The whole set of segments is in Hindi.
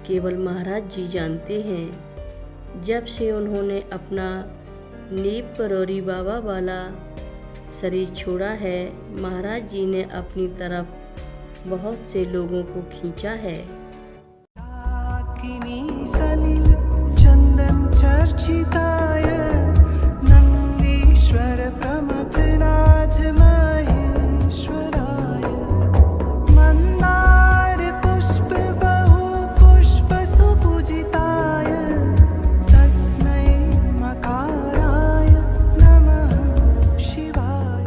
केवल महाराज जी जानते हैं। जब से उन्होंने अपना नीप करोरी बाबा वाला शरीर छोड़ा है, महाराज जी ने अपनी तरफ बहुत से लोगों को खींचा है। सलिल चंदन चर्चिताय नंदीश्वर प्रमथनाथ महेश्वराय मंदार पुष्प बहु पुष्प सुपूजिताय तस्मै मकाराय नमः शिवाय।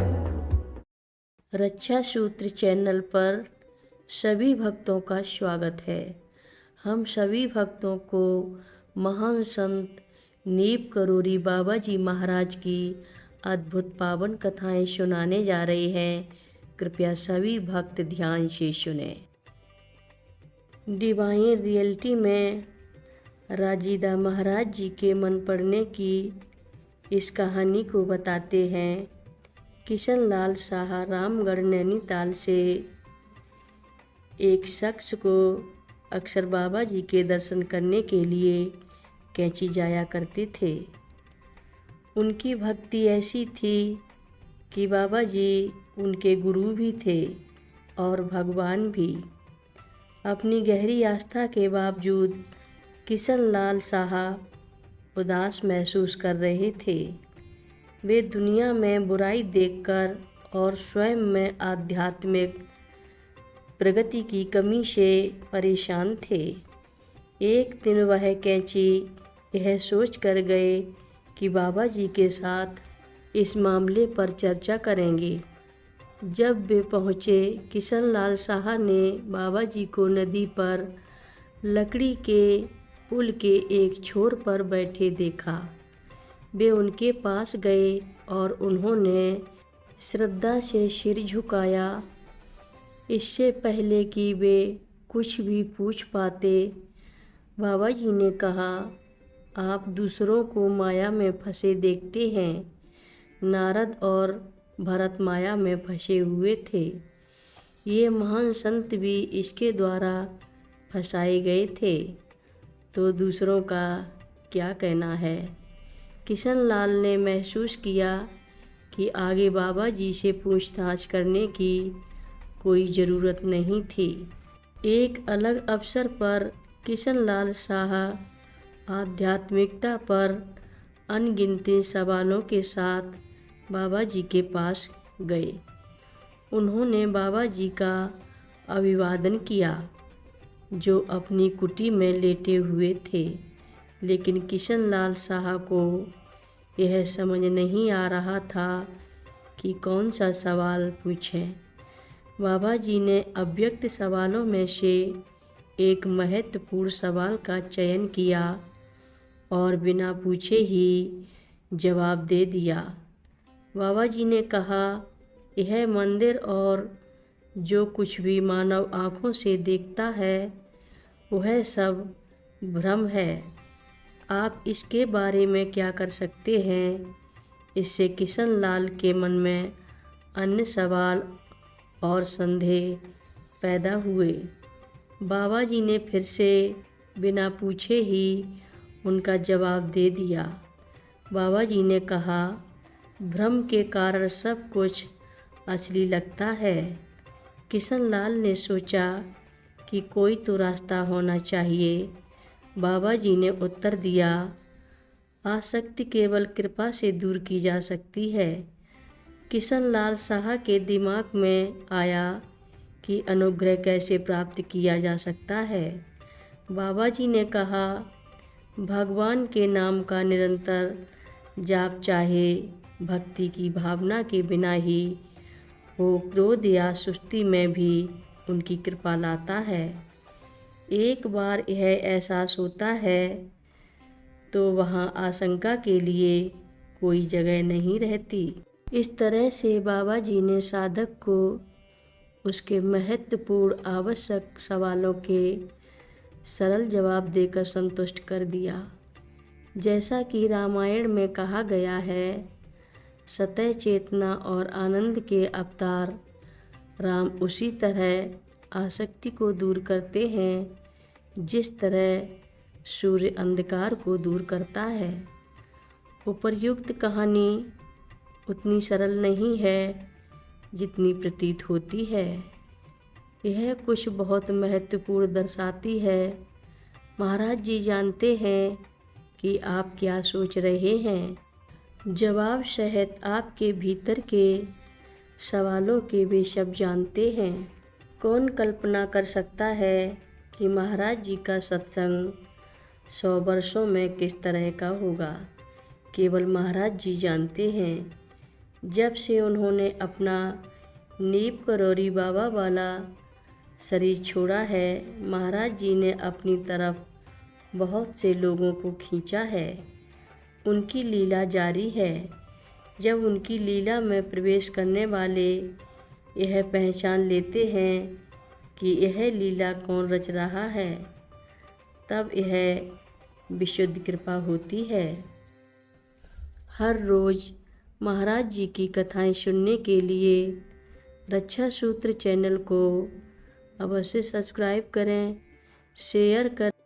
रक्षा सूत्र चैनल पर सभी भक्तों का स्वागत है। हम सभी भक्तों को महान संत नीप करोरी बाबा जी महाराज की अद्भुत पावन कथाएं सुनाने जा रहे हैं। कृपया सभी भक्त ध्यान से सुने। डिवाइन रियलिटी में राजीदा महाराज जी के मन पड़ने की इस कहानी को बताते हैं। किशन लाल साहा रामगढ़ नैनीताल से एक शख्स को अक्सर बाबा जी के दर्शन करने के लिए कैंची जाया करते थे। उनकी भक्ति ऐसी थी कि बाबा जी उनके गुरु भी थे और भगवान भी। अपनी गहरी आस्था के बावजूद किशन लाल साहा उदास महसूस कर रहे थे। वे दुनिया में बुराई देखकर और स्वयं में आध्यात्मिक प्रगति की कमी से परेशान थे। एक दिन वह कैंची यह सोच कर गए कि बाबा जी के साथ इस मामले पर चर्चा करेंगे। जब वे पहुँचे, किशन लाल साहा ने बाबा जी को नदी पर लकड़ी के पुल के एक छोर पर बैठे देखा। वे उनके पास गए और उन्होंने श्रद्धा से सिर झुकाया। इससे पहले कि वे कुछ भी पूछ पाते, बाबा जी ने कहा, आप दूसरों को माया में फंसे देखते हैं। नारद और भरत माया में फंसे हुए थे। ये महान संत भी इसके द्वारा फंसाए गए थे, तो दूसरों का क्या कहना है। किशन लाल ने महसूस किया कि आगे बाबा जी से पूछताछ करने की कोई ज़रूरत नहीं थी। एक अलग अवसर पर किशन लाल साहा आध्यात्मिकता पर अनगिनती सवालों के साथ बाबा जी के पास गए। उन्होंने बाबा जी का अभिवादन किया, जो अपनी कुटी में लेटे हुए थे। लेकिन किशन लाल साहा को यह समझ नहीं आ रहा था कि कौन सा सवाल पूछें। बाबा जी ने अव्यक्त सवालों में से एक महत्वपूर्ण सवाल का चयन किया और बिना पूछे ही जवाब दे दिया। बाबा जी ने कहा, यह मंदिर और जो कुछ भी मानव आँखों से देखता है वह सब भ्रम है। आप इसके बारे में क्या कर सकते हैं। इससे किशन लाल के मन में अन्य सवाल और संदेह पैदा हुए। बाबा जी ने फिर से बिना पूछे ही उनका जवाब दे दिया। बाबा जी ने कहा, भ्रम के कारण सब कुछ असली लगता है। किशन लाल ने सोचा कि कोई तो रास्ता होना चाहिए। बाबा जी ने उत्तर दिया, आसक्ति केवल कृपा से दूर की जा सकती है। किशन लाल साहा के दिमाग में आया कि अनुग्रह कैसे प्राप्त किया जा सकता है। बाबा जी ने कहा, भगवान के नाम का निरंतर जाप चाहे भक्ति की भावना के बिना ही हो, क्रोध या सुस्ती में भी उनकी कृपा लाता है। एक बार यह एहसास होता है तो वहाँ आशंका के लिए कोई जगह नहीं रहती। इस तरह से बाबा जी ने साधक को उसके महत्वपूर्ण आवश्यक सवालों के सरल जवाब देकर संतुष्ट कर दिया। जैसा कि रामायण में कहा गया है, सतह चेतना और आनंद के अवतार राम उसी तरह आसक्ति को दूर करते हैं जिस तरह सूर्य अंधकार को दूर करता है। उपर्युक्त कहानी उतनी सरल नहीं है जितनी प्रतीत होती है। यह कुछ बहुत महत्वपूर्ण दर्शाती है। महाराज जी जानते हैं कि आप क्या सोच रहे हैं। जवाब सहित आपके भीतर के सवालों के वे सब जानते हैं। कौन कल्पना कर सकता है कि महाराज जी का सत्संग 100 वर्षों में किस तरह का होगा। केवल महाराज जी जानते हैं। जब से उन्होंने अपना नीप करौरी बाबा वाला शरीर छोड़ा है, महाराज जी ने अपनी तरफ बहुत से लोगों को खींचा है। उनकी लीला जारी है। जब उनकी लीला में प्रवेश करने वाले यह पहचान लेते हैं कि यह लीला कौन रच रहा है, तब यह विशुद्ध कृपा होती है। हर रोज़ महाराज जी की कथाएं सुनने के लिए रक्षा सूत्र चैनल को अवश्य सब्सक्राइब करें, शेयर करें।